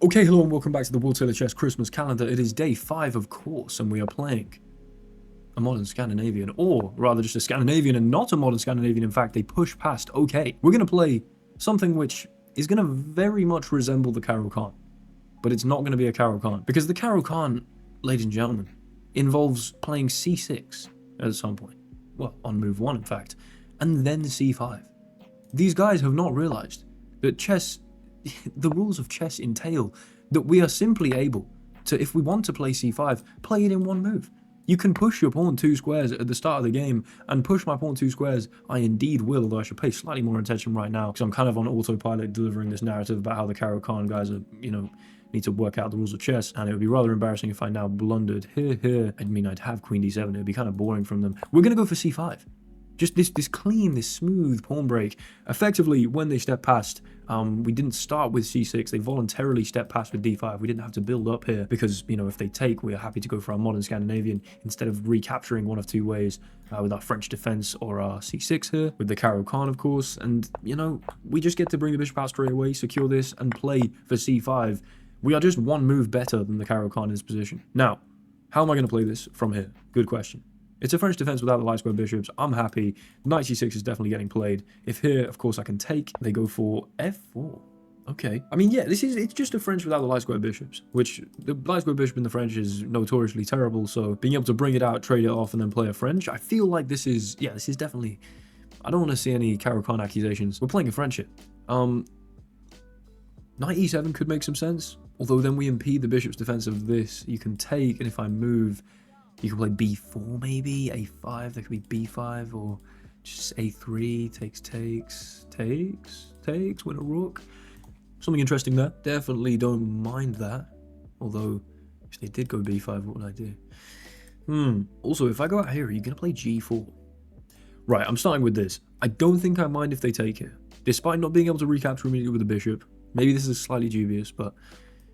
Okay, hello and welcome back to the WTCCC Christmas calendar. It is day 5, of course, and we are playing a modern Scandinavian, or rather just a Scandinavian and not a modern Scandinavian. In fact, they push past. Okay, we're going to play something which is going to very much resemble the Caro-Kann, but it's not going to be a Caro-Kann, because the Caro-Kann, ladies and gentlemen, involves playing c6 at some point. Well, on move 1, in fact, and then c5. These guys have not realized that chess, the rules of chess entail that we are simply able to, if we want to play c5, play it in one move. You can push your pawn 2 squares at the start of the game, and push my pawn 2 squares I indeed will, although I should pay slightly more attention right now, because I'm kind of on autopilot delivering this narrative about how the Caro-Kann guys are, need to work out the rules of chess, and it would be rather embarrassing if I now blundered here. I mean, I'd have queen d7, it would be kind of boring from them. We're going to go for c5. Just this clean, this smooth pawn break. Effectively, when they step past, we didn't start with c6. They voluntarily stepped past with d5. We didn't have to build up here because, if they take, we are happy to go for our modern Scandinavian instead of recapturing one of two ways with our French defense or our c6 here, with the Caro-Kann, of course. And, we just get to bring the bishop out straight away, secure this, and play for c5. We are just one move better than the Caro-Kann in this position. Now, how am I going to play this from here? Good question. It's a French defense without the light square bishops. I'm happy. Knight c6 is definitely getting played. If here, of course, I can take, they go for f4. Okay. I mean, yeah, it's just a French without the light square bishops, which the light square bishop in the French is notoriously terrible. So being able to bring it out, trade it off, and then play a French, I feel like this is definitely, I don't want to see any Caro-Kann accusations. We're playing a French here. Knight e7 could make some sense, although then we impede the bishop's defense of this. You can take, and if I move, you can play b4 maybe, a5, there could be b5, or just a3, takes, win a rook. Something interesting there. Definitely don't mind that. Although, if they did go b5, what would I do? Also, if I go out here, are you going to play g4? Right, I'm starting with this. I don't think I mind if they take here. Despite not being able to recapture immediately with the bishop. Maybe this is slightly dubious, but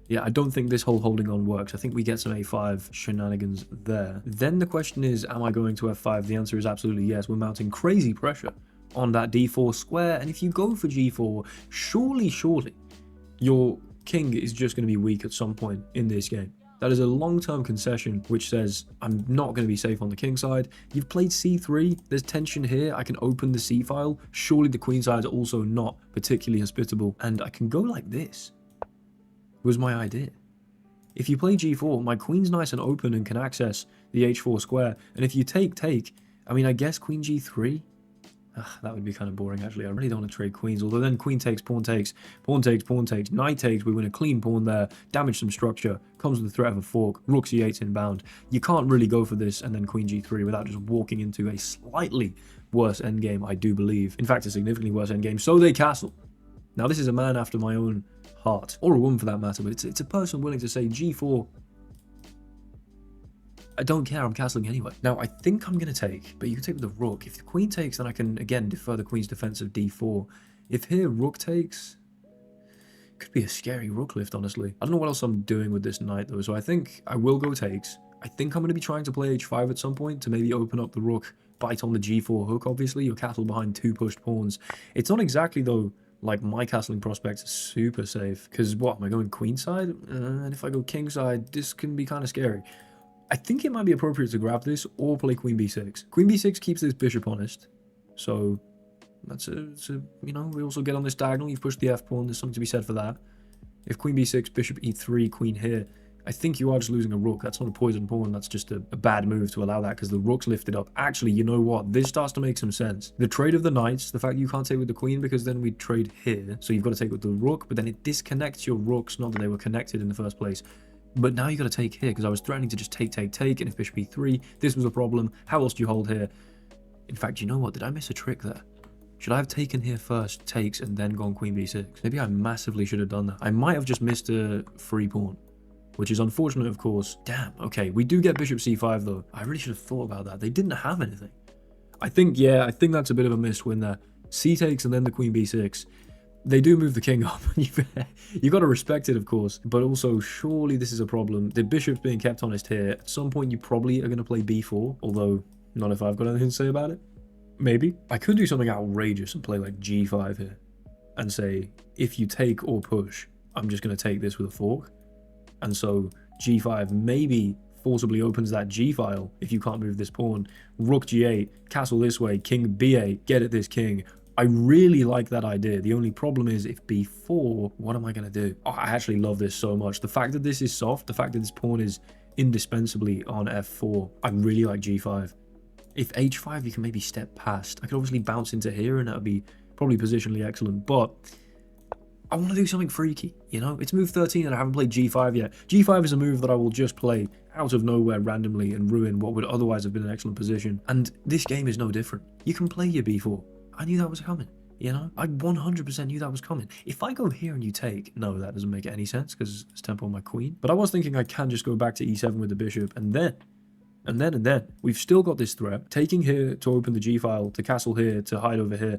yeah, I don't think this whole holding on works. I think we get some a5 shenanigans there. Then the question is, am I going to f5? The answer is absolutely yes. We're mounting crazy pressure on that d4 square. And if you go for g4, surely, your king is just going to be weak at some point in this game. That is a long-term concession, which says I'm not going to be safe on the king side. You've played c3. There's tension here. I can open the c file. Surely the queen side is also not particularly hospitable. And I can go like this. Was my idea. If you play g4, my queen's nice and open and can access the h4 square. And if you take, I mean, I guess queen g3? That would be kind of boring, actually. I really don't want to trade queens. Although then queen takes, pawn takes, knight takes. We win a clean pawn there, damage some structure, comes with the threat of a fork, rook c8's inbound. You can't really go for this and then queen g3 without just walking into a slightly worse endgame, I do believe. In fact, a significantly worse endgame. So they castle. Now, this is a man after my own heart, or a woman for that matter, but it's a person willing to say g4. I don't care, I'm castling anyway. Now, I think I'm going to take, but you can take with the rook. If the queen takes, then I can, again, defer the queen's defense of d4. If here, rook takes, could be a scary rook lift, honestly. I don't know what else I'm doing with this knight, though, so I think I will go takes. I think I'm going to be trying to play h5 at some point to maybe open up the rook, bite on the g4 hook, obviously. You're castled behind 2 pushed pawns. It's not exactly, though, like my castling prospects are super safe, because what, am I going queenside? And if I go kingside, this can be kind of scary. I think it might be appropriate to grab this or play queen b6. Queen b6 keeps this bishop honest, so that's we also get on this diagonal. You've pushed the f pawn, there's something to be said for that. If queen b6, bishop e3, queen here, I think you are just losing a rook. That's not a poisoned pawn. That's just a bad move to allow that because the rook's lifted up. Actually, you know what? This starts to make some sense. The trade of the knights, the fact you can't take with the queen because then we trade here. So you've got to take with the rook, but then it disconnects your rooks. Not that they were connected in the first place. But now you got to take here because I was threatening to just take. And if bishop e3, this was a problem. How else do you hold here? In fact, you know what? Did I miss a trick there? Should I have taken here first, takes, and then gone queen b6? Maybe I massively should have done that. I might have just missed a free pawn, which is unfortunate, of course. Damn, okay, we do get bishop c5, though. I really should have thought about that. They didn't have anything. I think that's a bit of a missed win there. C takes and then the queen b6. They do move the king up. You got to respect it, of course. But also, surely this is a problem. The bishop's being kept honest here. At some point, you probably are going to play b4. Although, not if I've got anything to say about it. Maybe. I could do something outrageous and play like g5 here. And say, if you take or push, I'm just going to take this with a fork. And so g5 maybe forcibly opens that g file if you can't move this pawn. Rook g8, castle this way, king b8, get at this king. I really like that idea. The only problem is if b4, what am I going to do? Oh, I actually love this so much. The fact that this is soft, the fact that this pawn is indispensably on f4, I really like g5. If h5, you can maybe step past. I could obviously bounce into here and that would be probably positionally excellent, but I want to do something freaky, you know? It's move 13 and I haven't played g5 yet. g5 is a move that I will just play out of nowhere randomly and ruin what would otherwise have been an excellent position. And this game is no different. You can play your b4. I knew that was coming, you know? I 100% knew that was coming. If I go here and you take, no, that doesn't make any sense because it's tempo on my queen. But I was thinking I can just go back to e7 with the bishop and then we've still got this threat. Taking here to open the g file, to castle here, to hide over here.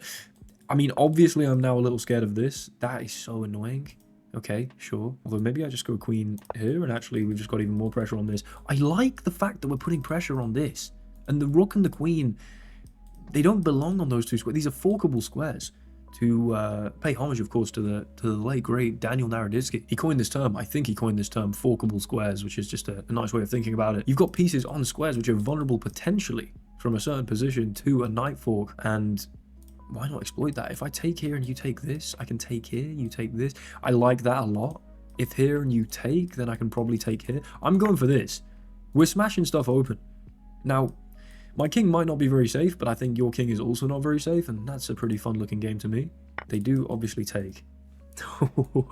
I mean, obviously I'm now a little scared of this. That is so annoying. Okay, sure. Although maybe I just go queen here and actually we've just got even more pressure on this. I like the fact that we're putting pressure on this. And the rook and the queen, they don't belong on those two squares. These are forkable squares. To pay homage, of course, to the late great Daniel Naroditsky. He coined this term. I think he coined this term, forkable squares, which is just a nice way of thinking about it. You've got pieces on squares which are vulnerable potentially from a certain position to a knight fork, and why not exploit that? If I take here and you take this, I can take here, you take this. I like that a lot. If here and you take, then I can probably take here. I'm going for this. We're smashing stuff open. Now, my king might not be very safe, but I think your king is also not very safe, and that's a pretty fun looking game to me. They do obviously take.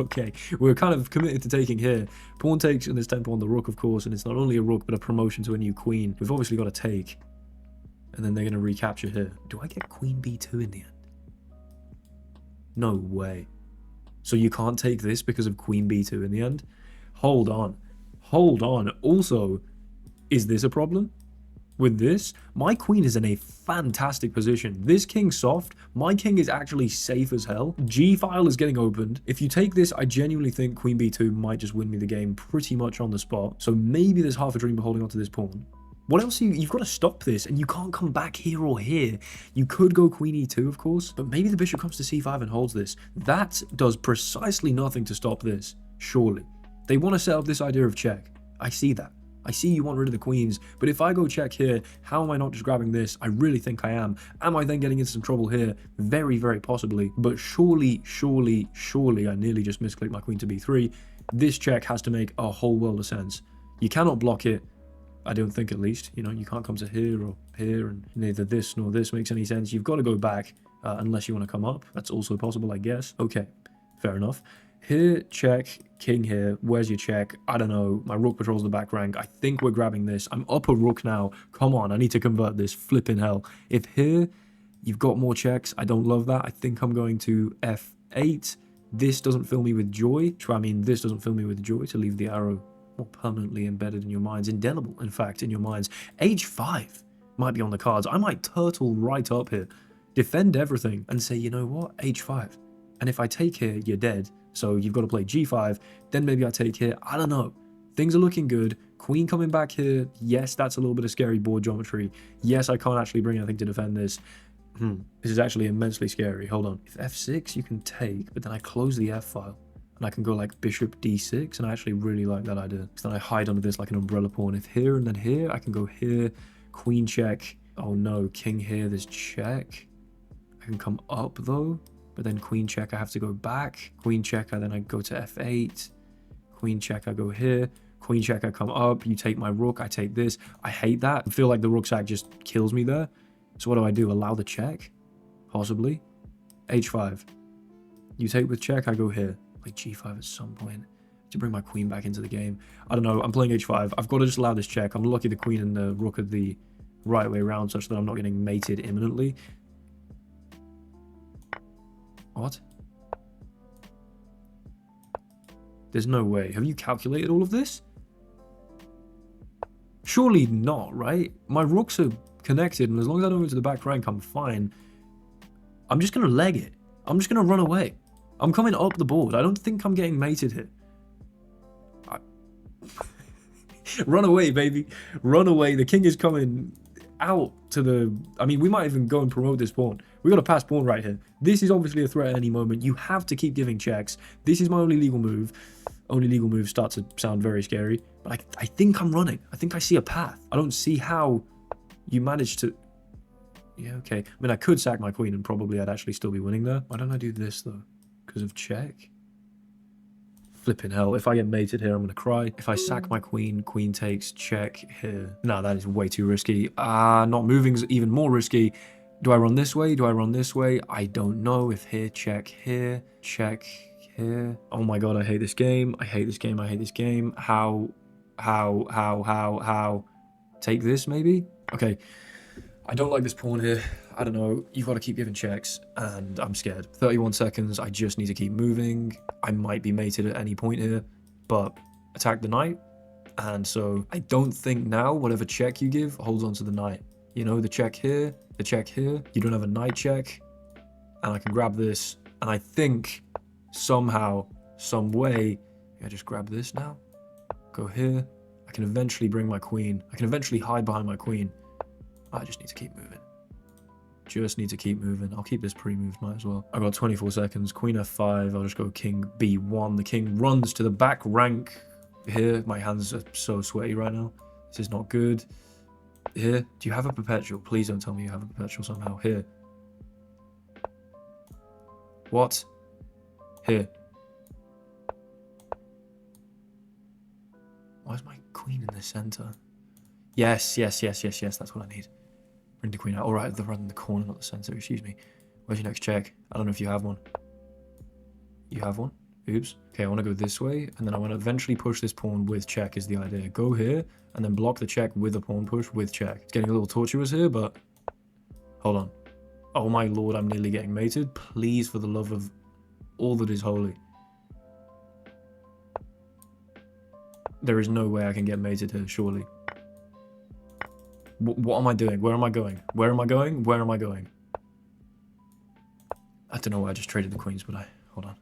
Okay, we're kind of committed to taking here. Pawn takes and there's tempo on the rook, of course, and it's not only a rook, but a promotion to a new queen. We've obviously got to take, and then they're going to recapture here. Do I get queen b2 in the end? No way. So you can't take this because of queen b2 in the end? Hold on. Hold on. Also, is this a problem? With this, my queen is in a fantastic position. This king's soft. My king is actually safe as hell. G file is getting opened. If you take this, I genuinely think queen b2 might just win me the game pretty much on the spot. So maybe there's half a dream of holding onto this pawn. What else? You've got to stop this, and you can't come back here or here. You could go queen e2, of course, but maybe the bishop comes to c5 and holds this. That does precisely nothing to stop this, surely. They want to set up this idea of check. I see that. I see you want rid of the queens, but if I go check here, how am I not just grabbing this? I really think I am. Am I then getting into some trouble here? Very, very possibly. But surely, I nearly just misclicked my queen to b3. This check has to make a whole world of sense. You cannot block it. I don't think, at least. You know, you can't come to here or here, and neither this nor this makes any sense. You've got to go back, unless you want to come up. That's also possible, I guess. Okay, fair enough. Here, check, king here. Where's your check? I don't know. My rook patrols the back rank. I think we're grabbing this. I'm up a rook now. Come on, I need to convert this. Flipping hell. If here, you've got more checks, I don't love that. I think I'm going to f8. This doesn't fill me with joy. I mean, this doesn't fill me with joy to leave the arrow more permanently embedded in your minds. Indelible, in fact, in your minds. h5 might be on the cards. I might turtle right up here, defend everything, and say, you know what? h5. And if I take here, you're dead. So you've got to play g5, then maybe I take here. I don't know. Things are looking good. Queen coming back here. Yes, that's a little bit of scary board geometry. Yes, I can't actually bring anything to defend this. This is actually immensely scary. Hold on. If f6, you can take, but then I close the f file. And I can go like bishop d6, and I actually really like that idea. So then I hide under this like an umbrella pawn. If here and then here, I can go here, queen check. Oh no, king here, there's check. I can come up though. But then queen check, I have to go back. Queen check, then I go to f8. Queen check, I go here. Queen check, I come up. You take my rook, I take this. I hate that. I feel like the rook sack just kills me there. So what do? Allow the check? Possibly. h5. You take with check, I go here. Like g5 at some point to bring my queen back into the game. I don't know. I'm playing h5. I've got to just allow this check. I'm lucky the queen and the rook are the right way around such that I'm not getting mated imminently. What? There's no way. Have you calculated all of this? Surely not, right? My rooks are connected, and as long as I don't move to the back rank, I'm fine. I'm just going to leg it. I'm just going to run away. I'm coming up the board. I don't think I'm getting mated here. Run away, baby. Run away. The king is coming. out to the... I mean, we might even go and promote this pawn. We got a pass pawn right here. This is obviously a threat at any moment. You have to keep giving checks. This is my only legal move. Only legal moves start to sound very scary. But I think I'm running. I think I see a path. I don't see how you managed to... Yeah, okay. I mean, I could sack my queen and probably I'd actually still be winning there. Why don't I do this, though? Because of check? Flipping hell. If I get mated here, I'm going to cry. If I sack my queen, queen takes, check here. No, that is way too risky. Not moving is even more risky. Do I run this way? Do I run this way? I don't know. If here, check here, check here. Oh my god, I hate this game. I hate this game. I hate this game. How? Take this, maybe? Okay. I don't like this pawn here. I don't know. You've got to keep giving checks, and I'm scared. 31 seconds. I just need to keep moving. I might be mated at any point here, but attack the knight. And so I don't think now whatever check you give holds on to the knight. You know, the check here, the check here. You don't have a knight check, and I can grab this. And I think somehow, some way, I just grab this now. Go here. I can eventually bring my queen. I can eventually hide behind my queen. I just need to keep moving. Just need to keep moving. I'll keep this pre-moved, might as well. I've got 24 seconds. Queen f5. I'll just go king b1. The king runs to the back rank here. My hands are so sweaty right now. This is not good. Here. Do you have a perpetual? Please don't tell me you have a perpetual somehow. Here. What? Here. Why is my queen in the center? Yes. That's what I need. Bring the queen out. Alright, they're running the corner, not the center. Excuse me. Where's your next check? I don't know if you have one. You have one? Oops. Okay, I want to go this way, and then I want to eventually push this pawn with check is the idea. Go here, and then block the check with a pawn push with check. It's getting a little tortuous here, but... Hold on. Oh my lord, I'm nearly getting mated. Please, for the love of all that is holy. There is no way I can get mated here, surely. What am I doing? Where am I going? Where am I going? Where am I going? I don't know why I just traded the queens, but hold on.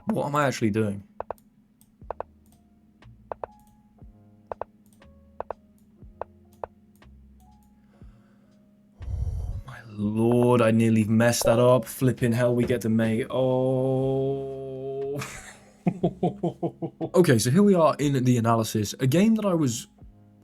What am I actually doing? Oh my lord, I nearly messed that up. Flipping hell, we get to mate. Oh. Okay, so here we are in the analysis. A game that I was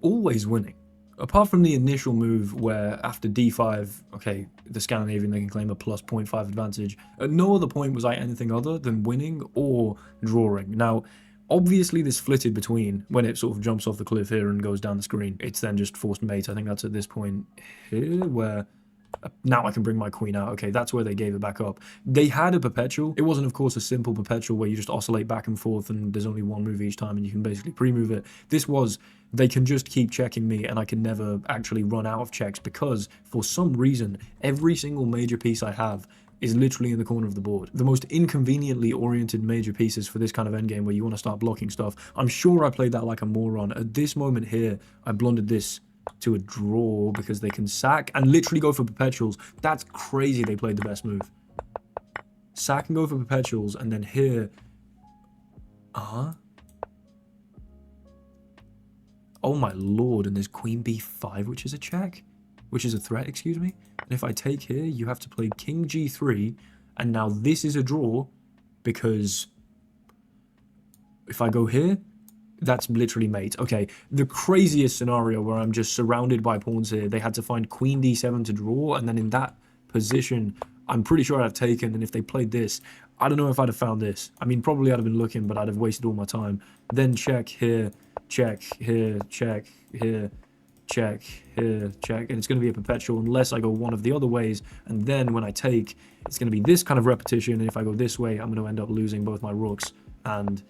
always winning. Apart from the initial move where after d5, okay, the Scandinavian, they can claim a plus 0.5 advantage. At no other point was I anything other than winning or drawing. Now, obviously this flitted between when it sort of jumps off the cliff here and goes down the screen. It's then just forced mate. I think that's at this point here where... Now I can bring my queen out. Okay, that's where they gave it back up. They had a perpetual. It wasn't, of course, a simple perpetual where you just oscillate back and forth and there's only one move each time and you can basically pre-move it. This was, they can just keep checking me and I can never actually run out of checks because, for some reason, every single major piece I have is literally in the corner of the board. The most inconveniently oriented major pieces for this kind of endgame where you want to start blocking stuff. I'm sure I played that like a moron. At this moment here, I blundered this to a draw because they can sack and literally go for perpetuals. That's crazy they played the best move. Sack and go for perpetuals, and then here... Oh my lord, and there's queen b5, which is a check? Which is a threat, excuse me? And if I take here, you have to play king g3, and now this is a draw because if I go here, that's literally mate. Okay, the craziest scenario where I'm just surrounded by pawns here. They had to find queen d7 to draw, and then in that position, I'm pretty sure I'd have taken, and if they played this, I don't know if I'd have found this. I mean, probably I'd have been looking, but I'd have wasted all my time. Then check here, check here, check here, check here, check, and it's going to be a perpetual unless I go one of the other ways, and then when I take, it's going to be this kind of repetition, and if I go this way, I'm going to end up losing both my rooks, and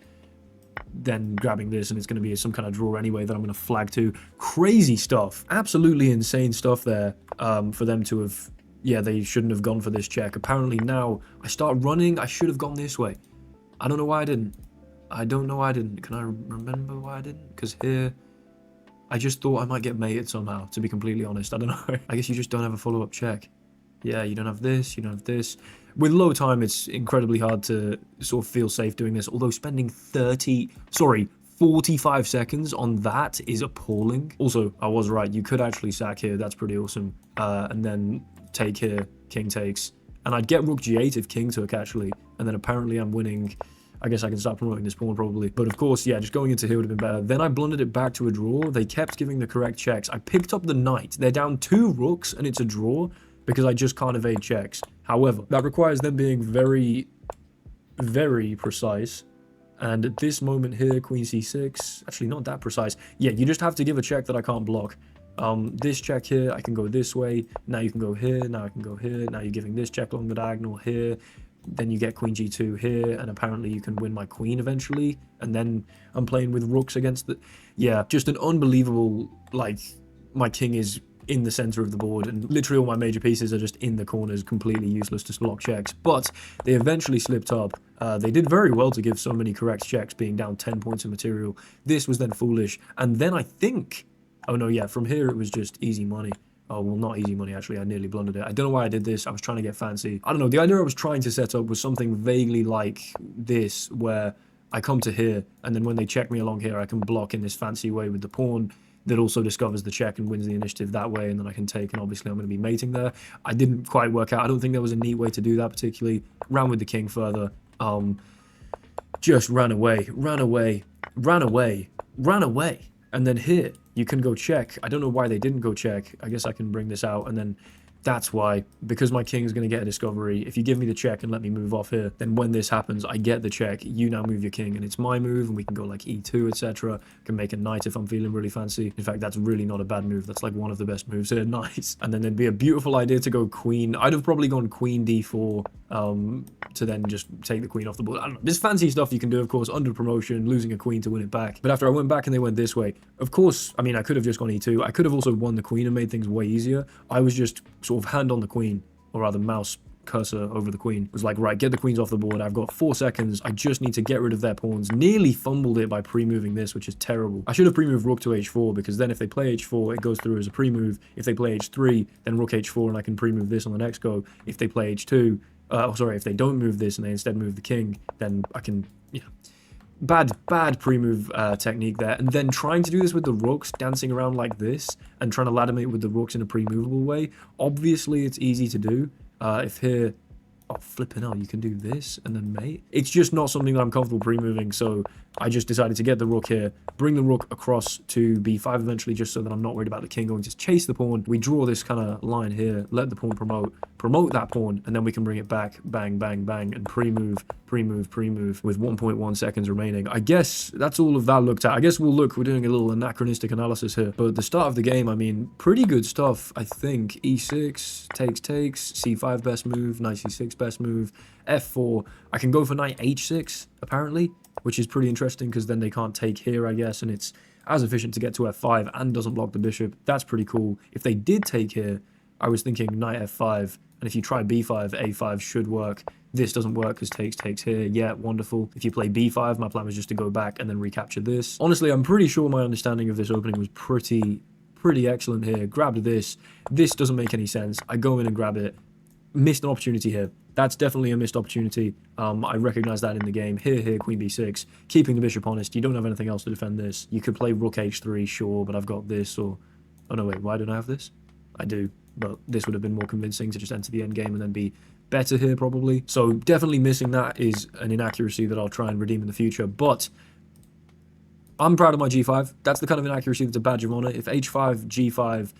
then grabbing this, and it's going to be some kind of draw anyway that I'm going to flag to. Crazy stuff. Absolutely insane stuff there for them to have... Yeah, they shouldn't have gone for this check. Apparently now I start running. I should have gone this way. I don't know why I didn't. I don't know why I didn't. Can I remember why I didn't? Because here, I just thought I might get mated somehow, to be completely honest. I don't know. I guess you just don't have a follow-up check. Yeah, you don't have this, you don't have this. With low time, it's incredibly hard to sort of feel safe doing this, although spending 45 seconds on that is appalling. Also, I was right, you could actually sack here, that's pretty awesome. And then take here, king takes. And I'd get rook g8 if king took, actually. And then apparently I'm winning. I guess I can start promoting this pawn probably. But of course, yeah, just going into here would have been better. Then I blundered it back to a draw. They kept giving the correct checks. I picked up the knight. They're down 2 rooks and it's a draw because I just can't evade checks. However, that requires them being very, very precise. And at this moment here, queen c6, actually not that precise. Yeah, you just have to give a check that I can't block. This check here, I can go this way. Now you can go here. Now I can go here. Now you're giving this check along the diagonal here. Then you get queen g2 here, and apparently you can win my queen eventually. And then I'm playing with rooks against the... Yeah, just an unbelievable, like, my king is in the center of the board, and literally all my major pieces are just in the corners, completely useless to block checks. But they eventually slipped up. They did very well to give so many correct checks, being down 10 points of material. This was then foolish. And then I think... Oh no, yeah, from here it was just easy money. Oh, well, not easy money, actually. I nearly blundered it. I don't know why I did this. I was trying to get fancy. I don't know. The idea I was trying to set up was something vaguely like this, where I come to here, and then when they check me along here, I can block in this fancy way with the pawn that also discovers the check and wins the initiative that way, and then I can take, and obviously I'm going to be mating there. I didn't quite work out. I don't think there was a neat way to do that particularly. Ran with the king further. Just ran away. And then here, you can go check. I don't know why they didn't go check. I guess I can bring this out, and then that's why. Because my king is going to get a discovery. If you give me the check and let me move off here, then when this happens, I get the check. You now move your king, and it's my move, and we can go like e2, etc. Can make a knight if I'm feeling really fancy. In fact, that's really not a bad move. That's like one of the best moves here. Nice. And then there'd be a beautiful idea to go queen. I'd have probably gone queen d4, to then just take the queen off the board. I don't know. There's fancy stuff you can do, of course, under promotion, losing a queen to win it back. But after I went back and they went this way, of course, I mean, I could have just gone e2. I could have also won the queen and made things way easier. I was just sort of hand on the queen, or rather mouse cursor over the queen. It was like, right, get the queens off the board. I've got 4 seconds. I just need to get rid of their pawns. Nearly fumbled it by pre-moving this, which is terrible. I should have pre-moved rook to h4, because then if they play h4, it goes through as a pre-move. If they play h3, then rook h4, and I can pre-move this on the next go. If they play h2, if they don't move this and they instead move the king, then I can, yeah. Bad pre-move technique there. And then trying to do this with the rooks, dancing around like this, and trying to ladder mate with the rooks in a pre-movable way. Obviously, it's easy to do. If here... Oh, flipping out, you can do this and then mate. It's just not something that I'm comfortable pre-moving, so I just decided to get the rook here, bring the rook across to b5 eventually, just so that I'm not worried about the king going to chase the pawn. We draw this kind of line here, let the pawn promote that pawn, and then we can bring it back, bang, bang, bang, and pre-move with 1.1 seconds remaining. I guess that's all of that looked at. I guess we're doing a little anachronistic analysis here, but the start of the game, I mean, pretty good stuff, I think. e6, takes, c5 best move, knight c6 best move, f4. I can go for knight h6, apparently, which is pretty interesting because then they can't take here, I guess, and it's as efficient to get to f5 and doesn't block the bishop. That's pretty cool. If they did take here, I was thinking knight f5, and if you try b5, a5 should work. This doesn't work because takes here. Yeah, wonderful. If you play b5, my plan was just to go back and then recapture this. Honestly, I'm pretty sure my understanding of this opening was pretty excellent here. Grabbed this. This doesn't make any sense. I go in and grab it. Missed an opportunity here. That's definitely a missed opportunity. I recognize that in the game. Here, queen b6. Keeping the bishop honest. You don't have anything else to defend this. You could play rook h3, sure, but I've got this, or... Oh, no, wait, why don't I have this? I do, but this would have been more convincing to just enter the endgame and then be better here, probably. So definitely missing that is an inaccuracy that I'll try and redeem in the future, but I'm proud of my g5. That's the kind of inaccuracy that's a badge of honor. If h5, g5...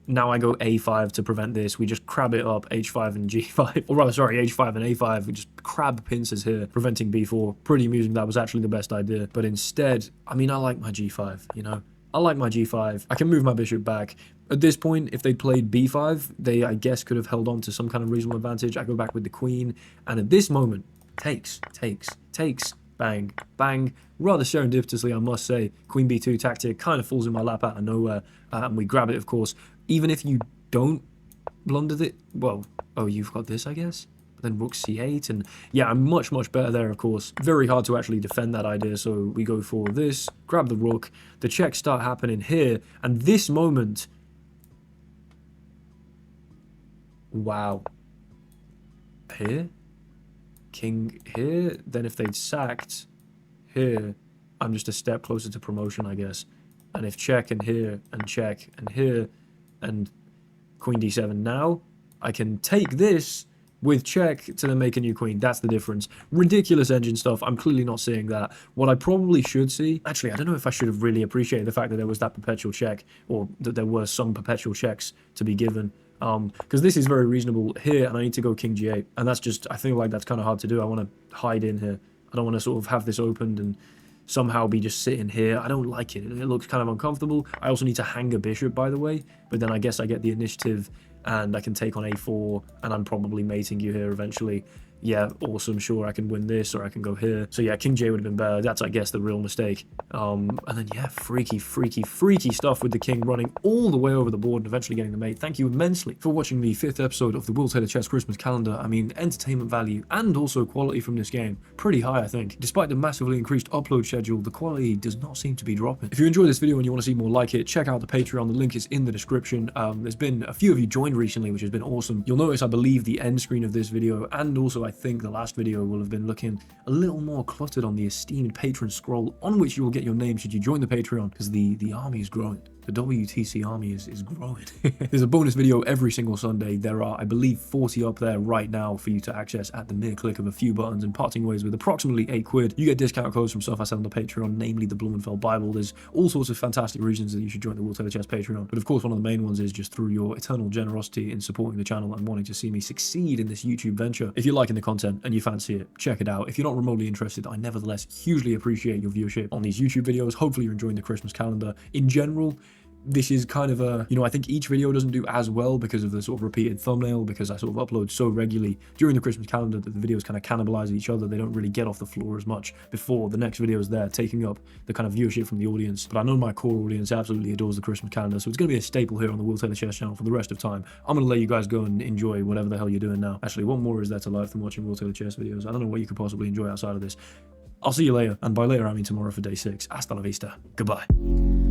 Now I go a5 to prevent this. We just crab it up, h5 and g5. Or rather, sorry, h5 and a5. We just crab pincers here, preventing b4. Pretty amusing. That was actually the best idea. But instead, I mean, I like my g5, you know? I like my g5. I can move my bishop back. At this point, if they'd played b5, they, I guess, could have held on to some kind of reasonable advantage. I go back with the queen. And at this moment, takes. Bang, bang. Rather serendipitously, I must say. Queen b2 tactic kind of falls in my lap out of nowhere. And we grab it, of course. Even if you don't blunder it, well, oh, you've got this, I guess? then rook c8, and yeah, I'm much better there, of course. Very hard to actually defend that idea, so we go for this, grab the rook, the checks start happening here, and this moment, wow, here, king here, then if they'd sacked here, I'm just a step closer to promotion, I guess. And if check and here, and check and here, and queen d7 now, I can take this with check to then make a new queen. That's the difference. Ridiculous engine stuff. I'm clearly not seeing that. What I probably should see... Actually, I don't know if I should have really appreciated the fact that there was that perpetual check, or that there were some perpetual checks to be given. Because this is very reasonable here, and I need to go king g8. And that's just... I feel like that's kind of hard to do. I want to hide in here. I don't want to sort of have this opened and somehow be just sitting here. I don't like it. It looks kind of uncomfortable. I also need to hang a bishop, by the way. But then I guess I get the initiative and I can take on a4, and I'm probably mating you here eventually. Yeah, awesome, sure, I can win this, or I can go here. So yeah, king j would have been better. That's, I guess, the real mistake. And then, yeah, freaky stuff with the king running all the way over the board and eventually getting the mate. Thank you immensely for watching the 5th episode of the Will Taylor Chess Christmas Calendar. I mean, entertainment value and also quality from this game, pretty high, I think. Despite the massively increased upload schedule, the quality does not seem to be dropping. If you enjoyed this video and you want to see more like it, check out the Patreon. The link is in the description. There's been a few of you joined recently, which has been awesome. You'll notice, I believe, the end screen of this video, and also I think the last video will have been looking a little more cluttered on the esteemed patron scroll, on which you will get your name should you join the Patreon, because the army is growing. The WTC army is growing. There's a bonus video every single Sunday. There are, I believe, 40 up there right now for you to access at the mere click of a few buttons, and parting ways with approximately £8. You get discount codes from stuff I sell on the Patreon, namely the Blumenfeld Bible. There's all sorts of fantastic reasons that you should join the Will Taylor Chess Patreon. But of course, one of the main ones is just through your eternal generosity in supporting the channel and wanting to see me succeed in this YouTube venture. If you're liking the content and you fancy it, check it out. If you're not remotely interested, I nevertheless hugely appreciate your viewership on these YouTube videos. Hopefully you're enjoying the Christmas calendar. In general, this is kind of a, I think each video doesn't do as well because of the sort of repeated thumbnail, because I sort of upload so regularly during the Christmas calendar that the videos kind of cannibalize each other. They don't really get off the floor as much before the next video is there, taking up the kind of viewership from the audience. But I know my core audience absolutely adores the Christmas calendar, so it's going to be a staple here on the Will Taylor Chess channel for the rest of time. I'm going to let you guys go and enjoy whatever the hell you're doing now. Actually, what more is there to life than watching Will Taylor Chess videos? I don't know what you could possibly enjoy outside of this. I'll see you later, and by later I mean tomorrow for day 6. Hasta la vista. Goodbye.